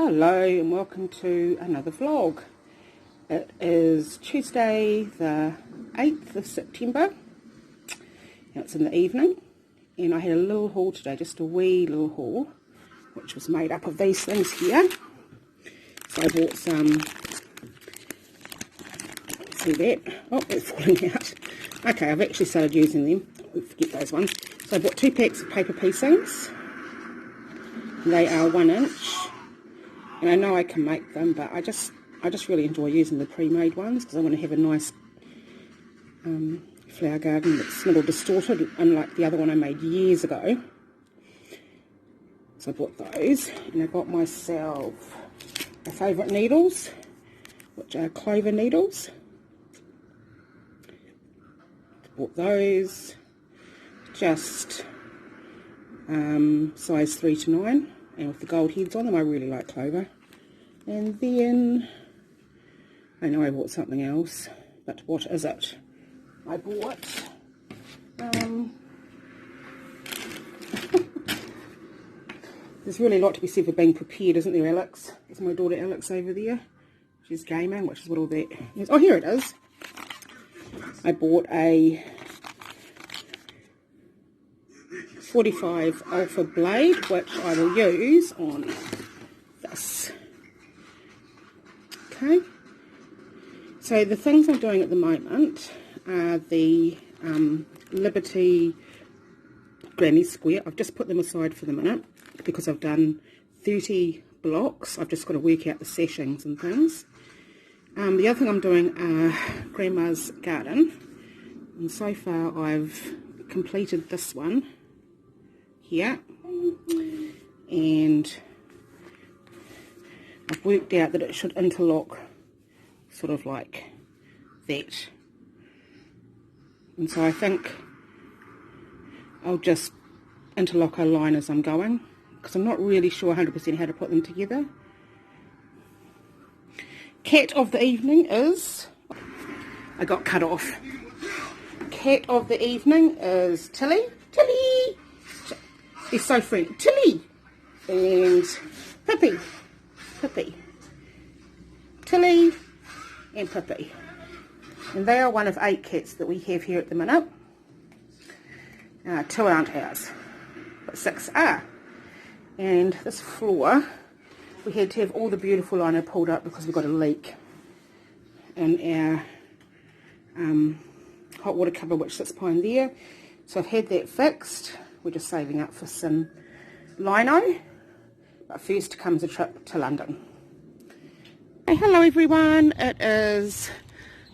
Hello and welcome to another vlog. It is Tuesday the 8th of September. Now it's in the evening and I had a little haul today, just a wee little haul, which was made up of these things here. So I bought some, see that, oh it's falling out. Okay, I've actually started using them, forget those ones. So I bought 2 packs of paper piecings. They are 1 inch. And I know I can make them, but I just really enjoy using the pre-made ones because I want to have a nice flower garden that's a little distorted, unlike the other one I made years ago. So I bought those, and I got myself my favourite needles, which are clover needles. Bought those, just size 3 to 9. And with the gold heads on them, I really like clover. And then, I know I bought something else, but what is it? I bought, there's really a lot to be said for being prepared, isn't there, Alex? There's my daughter Alex over there. She's gaming, which is what all that is. Oh, here it is. I bought a 45 alpha blade, which I will use on this. Okay, so the things I'm doing at the moment are the Liberty Granny Square. I've just put them aside for the minute because I've done 30 blocks. I've just got to work out the sashings and things. The other thing I'm doing are Grandma's Garden, and so far I've completed this one here, and I've worked out that it should interlock sort of like that, and so I think I'll just interlock a line as I'm going because I'm not really sure 100% how to put them together. Cat of the evening is, I got cut off. Cat of the evening is Tilly. Tilly! He's so friendly. Tilly! And Pippi. Pippi. Tilly and Pippi. And they are one of 8 cats that we have here at the minute. 2 aren't ours, but 6 are. And this floor, we had to have all the beautiful lino pulled up because we got a leak in our hot water cupboard, which sits behind there. So I've had that fixed. We're just saving up for some lino, but first comes a trip to London. Hey, hello everyone. It is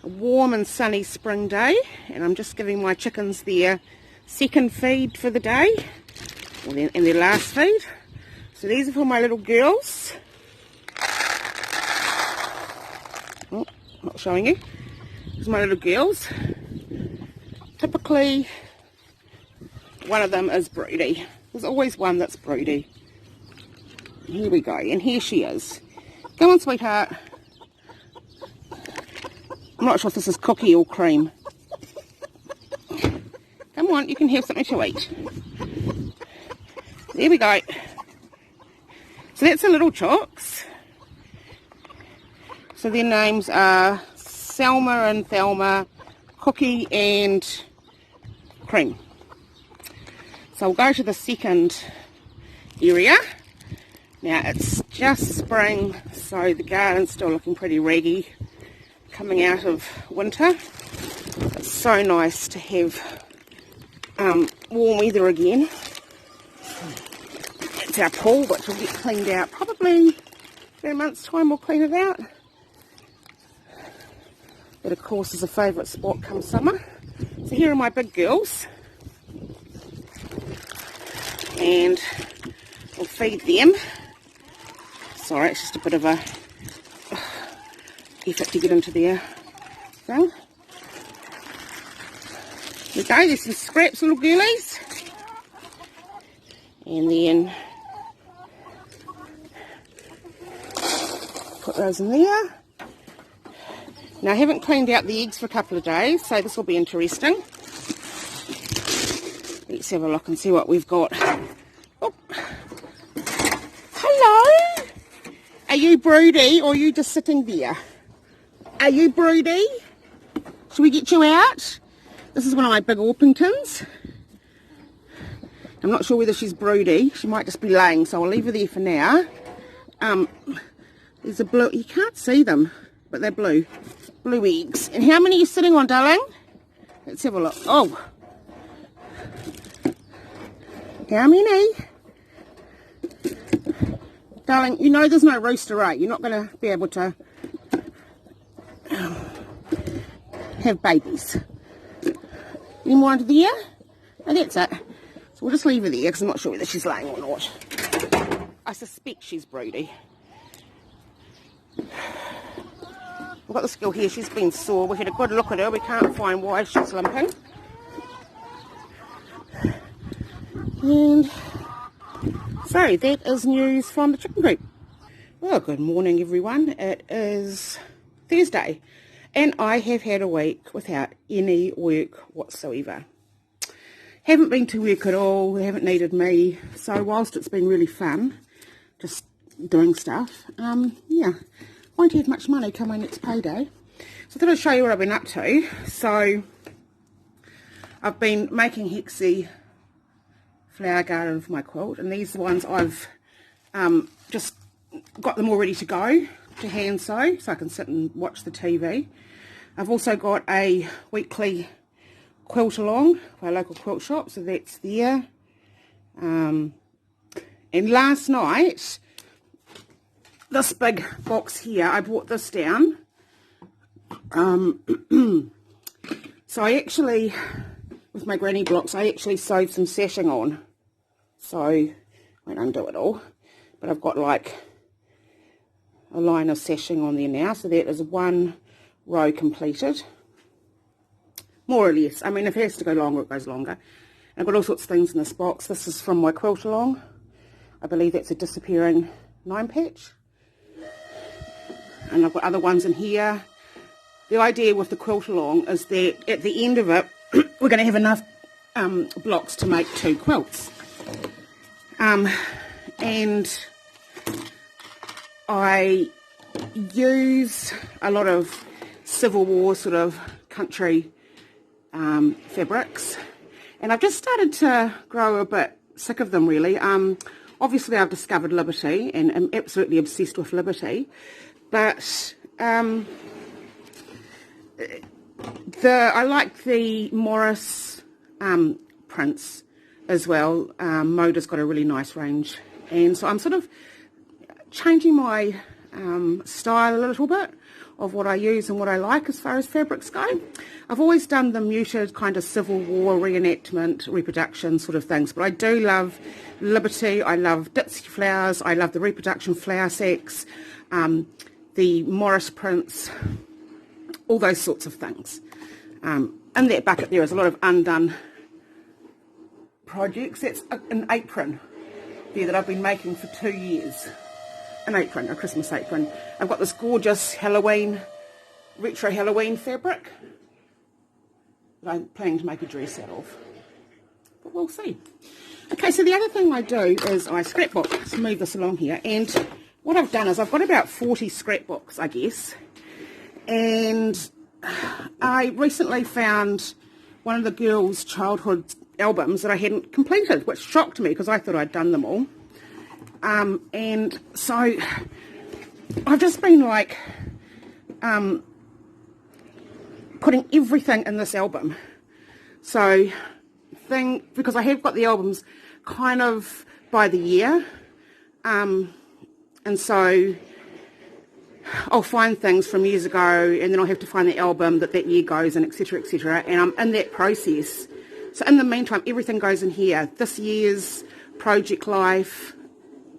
a warm and sunny spring day, and I'm just giving my chickens their second feed for the day, and their last feed. So these are for my little girls. Oh, not showing you. These are my little girls. Typically, one of them is broody. There's always one that's broody. Here we go, and here she is. Come on, sweetheart. I'm not sure if this is cookie or cream. Come on, you can have something to eat. There we go. So that's the little chooks. So their names are Selma and Thelma, Cookie and Cream. So we'll go to the second area. Now it's just spring, so the garden's still looking pretty raggy, coming out of winter. It's so nice to have warm weather again. It's our pool, which will get cleaned out probably in a month's time. We'll clean it out. That of course is a favourite spot come summer. So here are my big girls, and we'll feed them. Sorry, it's just a bit of a effort to get into their thing. There we go, there's some scraps, little girlies. And then put those in there. Now I haven't cleaned out the eggs for a couple of days, so this will be interesting. Let's have a look and see what we've got. Oh. Hello! Are you broody or are you just sitting there? Are you broody? Should we get you out? This is one of my big Orpingtons. I'm not sure whether she's broody. She might just be laying, so I'll leave her there for now. There's a blue, you can't see them, but they're blue. Blue eggs. And how many are you sitting on, darling? Let's have a look. Oh. How many? Darling, you know there's no rooster, right? You're not going to be able to have babies. Any more under there? Oh, that's it. So we'll just leave her there because I'm not sure whether she's laying or not. I suspect she's broody. We've got this girl here, she's been sore. We had a good look at her, we can't find why she's limping. And so that is news from the chicken coop. Well, good morning everyone. It is Thursday and I have had a week without any work whatsoever. Haven't been to work at all, they haven't needed me. So whilst it's been really fun, just doing stuff, yeah, won't have much money come my next payday. So I thought I'd show you what I've been up to. So I've been making hexie flower garden for my quilt, and these are the ones I've just got them all ready to go to hand sew so I can sit and watch the TV. I've also got a weekly quilt along for our local quilt shop, so that's there. And last night, this big box here, I brought this down. So I actually, with my granny blocks, I actually sewed some sashing on. So I won't undo it all, but I've got like a line of sashing on there now. So that is one row completed, more or less. I mean, if it has to go longer, it goes longer. And I've got all sorts of things in this box. This is from my quilt along. I believe that's a disappearing 9 patch. And I've got other ones in here. The idea with the quilt along is that at the end of it, we're going to have enough blocks to make 2 quilts. And I use a lot of Civil War sort of country fabrics. And I've just started to grow a bit sick of them, really. Obviously, I've discovered Liberty and am absolutely obsessed with Liberty. But I like the Morris prints as well. Moda's got a really nice range, and so I'm sort of changing my style a little bit of what I use and what I like as far as fabrics go. I've always done the muted kind of Civil War reenactment, reproduction sort of things, but I do love Liberty, I love Ditsy flowers, I love the reproduction flower sacks, the Morris prints, all those sorts of things. In that bucket there is a lot of undone projects. That's an apron there that I've been making for 2 years. An apron, a Christmas apron. I've got this gorgeous Halloween, retro Halloween fabric that I'm planning to make a dress out of. But we'll see. Okay, so the other thing I do is I scrapbook. Let's move this along here. And what I've done is I've got about 40 scrapbooks, I guess. And I recently found one of the girls' childhood albums that I hadn't completed, which shocked me because I thought I'd done them all. And so I've just been like putting everything in this album. So because I have got the albums kind of by the year, and so I'll find things from years ago and then I'll have to find the album that year goes in, etc, etc, and I'm in that process. So in the meantime, everything goes in here. This year's project life,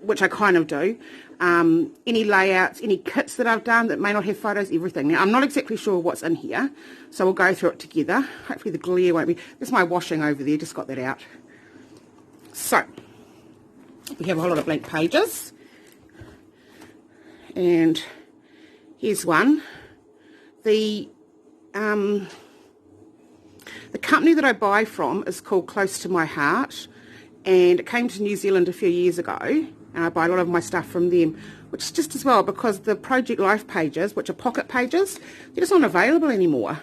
which I kind of do, any layouts, any kits that I've done that may not have photos, everything. Now, I'm not exactly sure what's in here, so we'll go through it together. Hopefully the glare won't be... There's my washing over there, just got that out. So, we have a whole lot of blank pages. And here's one. The company that I buy from is called Close to My Heart, and it came to New Zealand a few years ago, and I buy a lot of my stuff from them. which is just as well because the Project Life pages, which are pocket pages, they're just not available anymore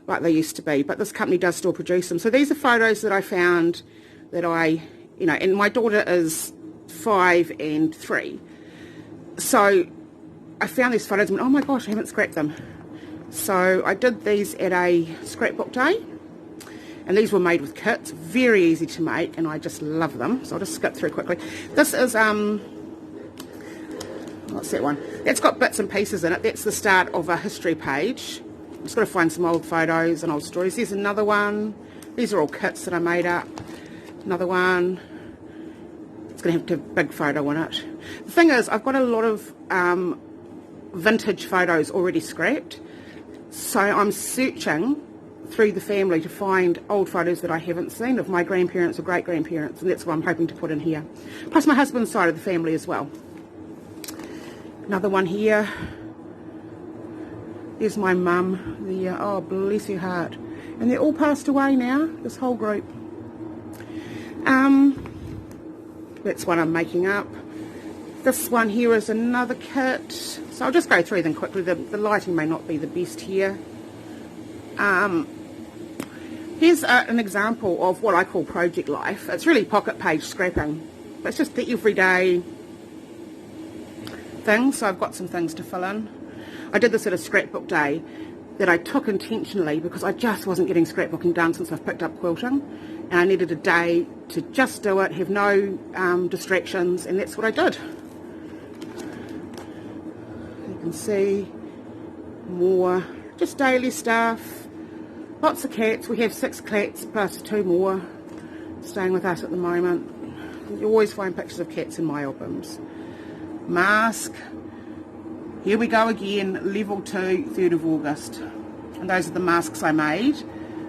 like they used to be, but this company does still produce them. So these are photos that I found that and my daughter is 5 and 3. So I found these photos and went, oh my gosh, I haven't scrapped them. So I did these at a scrapbook day, and these were made with kits, very easy to make, and I just love them. So I'll just skip through quickly. This is, what's that one? That's got bits and pieces in it. That's the start of a history page. I'm just got to find some old photos and old stories. There's another one. These are all kits that I made up. Another one. It's going to have a big photo in it. The thing is, I've got a lot of vintage photos already scrapped. So I'm searching through the family to find old photos that I haven't seen of my grandparents or great-grandparents, and that's what I'm hoping to put in here. Plus my husband's side of the family as well. Another one here. There's my mum there. Oh, bless her heart. And they're all passed away now, this whole group. That's one I'm making up. This one here is another kit. So I'll just go through them quickly. The lighting may not be the best here. Here's an example of what I call Project Life. It's really pocket page scrapping. But it's just the everyday thing. So I've got some things to fill in. I did this at a scrapbook day that I took intentionally because I just wasn't getting scrapbooking done since I've picked up quilting, and I needed a day to just do it, have no distractions, and that's what I did. You can see more just daily stuff, lots of cats. We have 6 cats plus 2 more staying with us at the moment. You always find pictures of cats in my albums. Mask. Here we go again, level 2, 3rd of August. And those are the masks I made,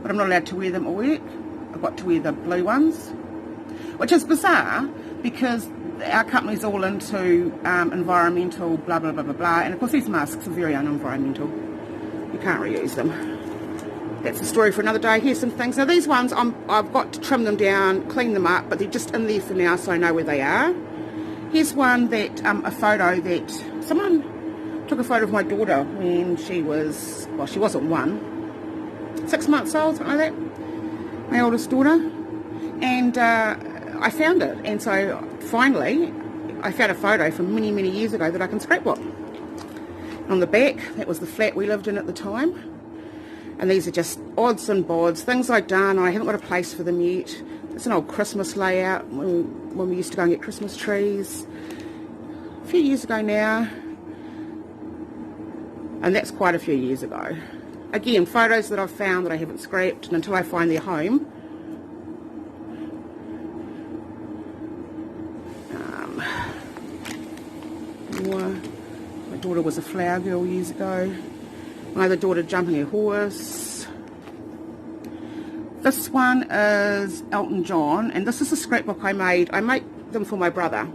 but I'm not allowed to wear them at work. I've got to wear the blue ones, which is bizarre because our company's all into environmental blah, blah, blah, blah, blah. And of course these masks are very unenvironmental. You can't reuse them. That's a story for another day. Here's some things. Now these ones, I've got to trim them down, clean them up, but they're just in there for now so I know where they are. Here's one that, a photo that someone took a photo of my daughter when she was, well, she wasn't 1, 6 months old, something like that, my oldest daughter, and I found it, and so finally I found a photo from many, many years ago that I can scrapbook. On the back, that was the flat we lived in at the time, and these are just odds and bods, things I've done. I haven't got a place for them yet. It's an old Christmas layout when we used to go and get Christmas trees a few years ago now. And that's quite a few years ago. Again, photos that I've found that I haven't scrapped, and until I find their home. My daughter was a flower girl years ago. My other daughter jumping a horse. This one is Elton John, and this is a scrapbook I made. I make them for my brother.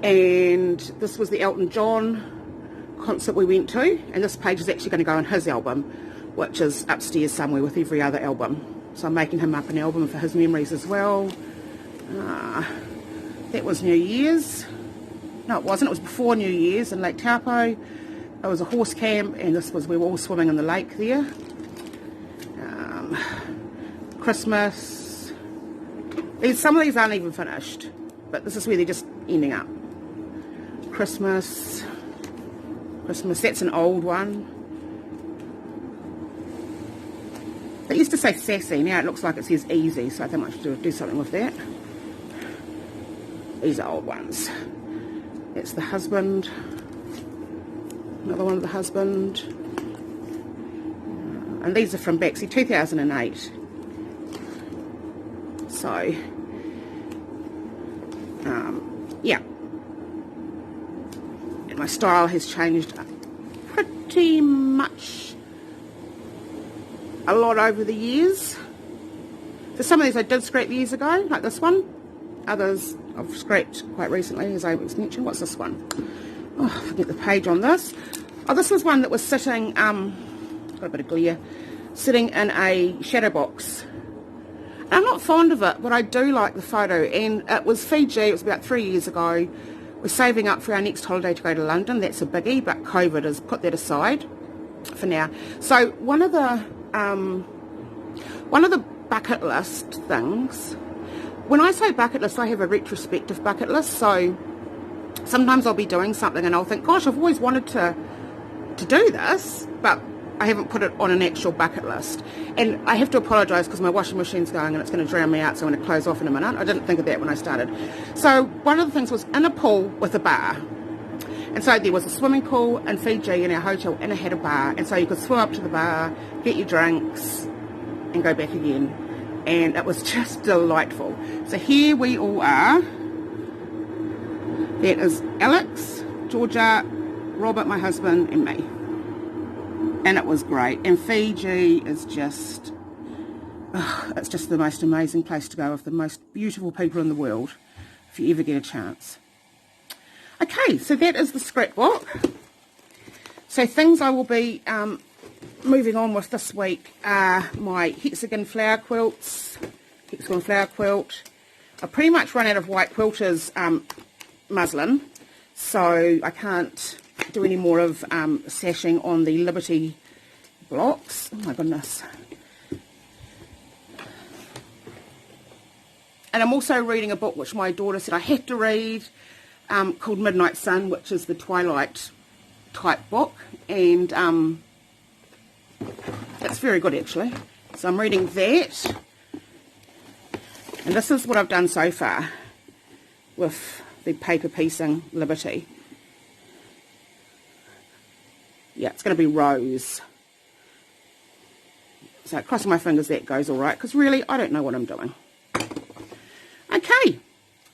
And this was the Elton John concert we went to, and this page is actually going to go in his album, which is upstairs somewhere with every other album. So I'm making him up an album for his memories as well. That was New Year's. No, it wasn't. It was before New Year's in Lake Taupo. It was a horse camp, and this was, we were all swimming in the lake there. Christmas. Some of these aren't even finished, but this is where they're just ending up. Christmas, that's an old one. It used to say sassy, now it looks like it says easy, so I think I should do something with that. These are old ones. That's the husband. Another one of the husband. And these are from back, see, 2008. So, yeah. And my style has changed pretty much a lot over the years. So some of these I did scrape years ago, like this one. Others I've scraped quite recently, as I mentioned. What's this one? Oh, I forget the page on this. Oh, this was one that was sitting, got a bit of glare, sitting in a shadow box. And I'm not fond of it, but I do like the photo. And it was Fiji, it was about 3 years ago. We're saving up for our next holiday to go to London. That's a biggie, but COVID has put that aside for now. So one of the bucket list things, when I say bucket list, I have a retrospective bucket list. So sometimes I'll be doing something and I'll think, gosh, I've always wanted to do this, but I haven't put it on an actual bucket list. And I have to apologise because my washing machine's going and it's going to drown me out, so I'm going to close off in a minute. I didn't think of that when I started. So one of the things was in a pool with a bar. And so there was a swimming pool in Fiji in our hotel, and it had a bar. And so you could swim up to the bar, get your drinks, and go back again. And it was just delightful. So here we all are. That is Alex, Georgia, Robert, my husband, and me. And it was great. And Fiji is just, it's just the most amazing place to go, with the most beautiful people in the world, if you ever get a chance. Okay, so that is the scrapbook. So things I will be moving on with this week are my hexagon flower quilts, hexagon flower quilt. I pretty much run out of white quilters muslin, so I can't do any more of sashing on the Liberty blocks. Oh my goodness. And I'm also reading a book which my daughter said I had to read, called Midnight Sun, which is the Twilight type book, and it's very good actually. So I'm reading that, and this is what I've done so far with the paper piecing Liberty. Yeah, it's going to be rose. So crossing my fingers that goes all right, because really I don't know what I'm doing. Okay,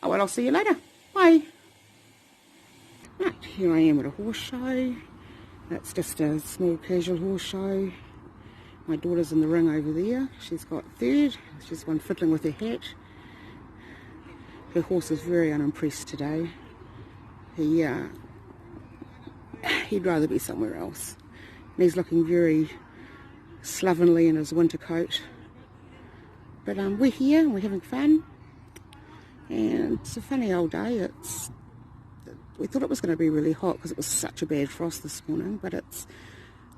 oh well, I'll see you later. Bye. Right, here I am at a horse show. That's just a small casual horse show. My daughter's in the ring over there. She's got third. She's one fiddling with her hat. Her horse is very unimpressed today. He'd rather be somewhere else. And he's looking very slovenly in his winter coat. But we're here and we're having fun. And it's a funny old day. We thought it was going to be really hot because it was such a bad frost this morning, but it's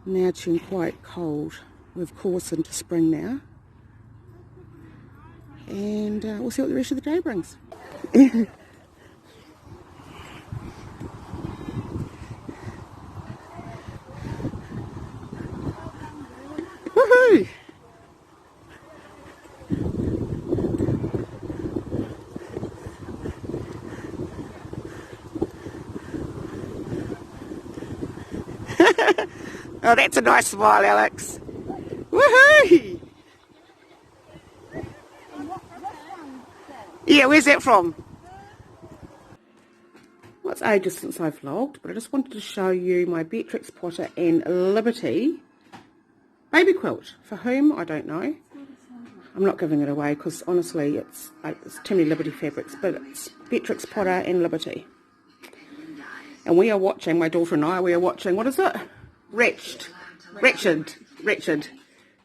now turned quite cold. We're of course into spring now. And we'll see what the rest of the day brings. Woohoo! Oh, that's a nice smile, Alex. Woohoo! Yeah, where's that from? Well, it's ages since I've vlogged, but I just wanted to show you my Beatrix Potter and Liberty baby quilt. For whom, I don't know. I'm not giving it away because honestly it's too many Liberty fabrics, but it's Beatrix Potter and Liberty. And we are watching, my daughter and I, we are watching, what is it? Wretched. Do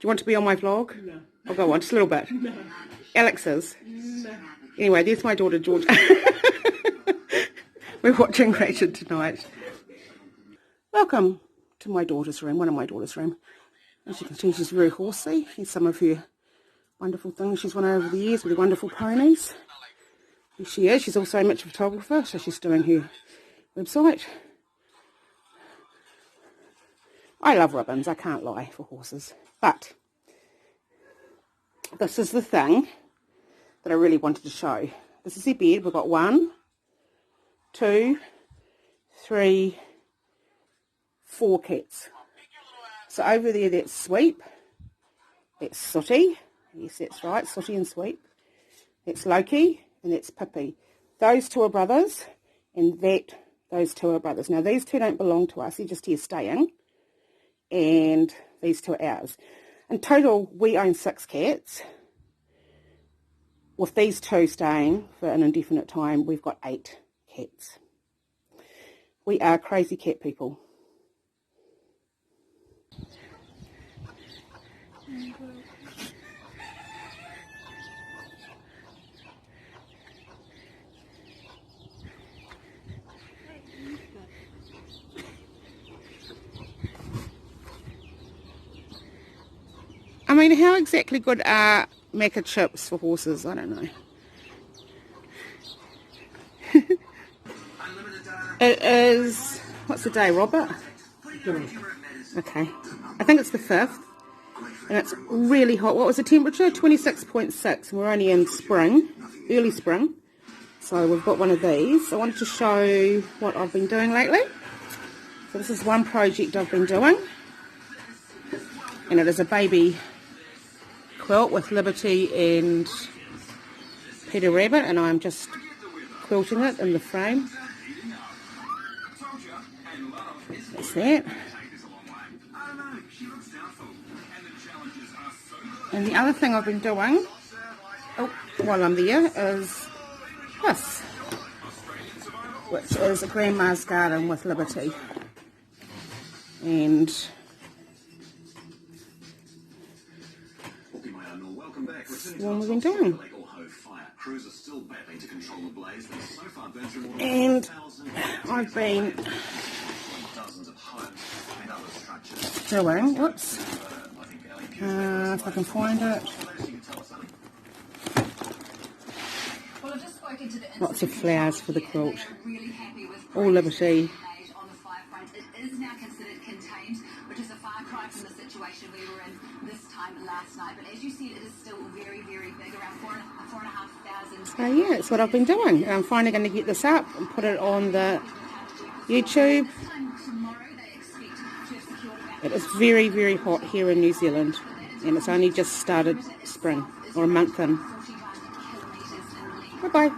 you want to be on my vlog? No. I'll go on, just a little bit. No. Alex is. No. Anyway, there's my daughter Georgia. We're watching Wretched tonight. Welcome to my daughter's room, one of my daughter's room. As you can see, she's very horsey. Here's some of her wonderful things she's won over the years with her wonderful ponies. Here she is. She's also a miniature photographer, so she's doing her website. I love ribbons, I can't lie, for horses. But this is the thing that I really wanted to show. This is their bed. We've got 1, 2, 3, 4 cats. So over there, that's Sweep. That's Sooty. Yes, that's right, Sooty and Sweep. That's Loki, and that's Pippi. Those two are brothers, and those two are brothers. Now, these two don't belong to us. They're just here staying. And these two are ours. In total, we own 6 cats. With these two staying for an indefinite time, we've got 8 cats. We are crazy cat people. mean, how exactly good are maca chips for horses? I don't know. It is, what's the day, Robert? Okay, I think it's the 5th, and it's really hot. What was the temperature? 26.6, and we're only in spring, early spring. So we've got one of these. I wanted to show what I've been doing lately. So this is one project I've been doing, and it is a baby quilt with Liberty and Peter Rabbit, and I'm just quilting it in the frame. That's that. And the other thing I've been doing, while I'm there, is this, which is a Grandma's Garden with Liberty. And what we've been doing. And I've been doing, whoops, if I can find it, lots of flowers for the quilt, all Liberty. Which is a far cry from the situation we were in this time last night, but as you see, it is still very, very big, around 4,500. So yeah, it's what I've been doing. I'm finally going to get this up and put it on the YouTube. It is very, very hot here in New Zealand, and it's only just started spring, or a month in. Bye-bye.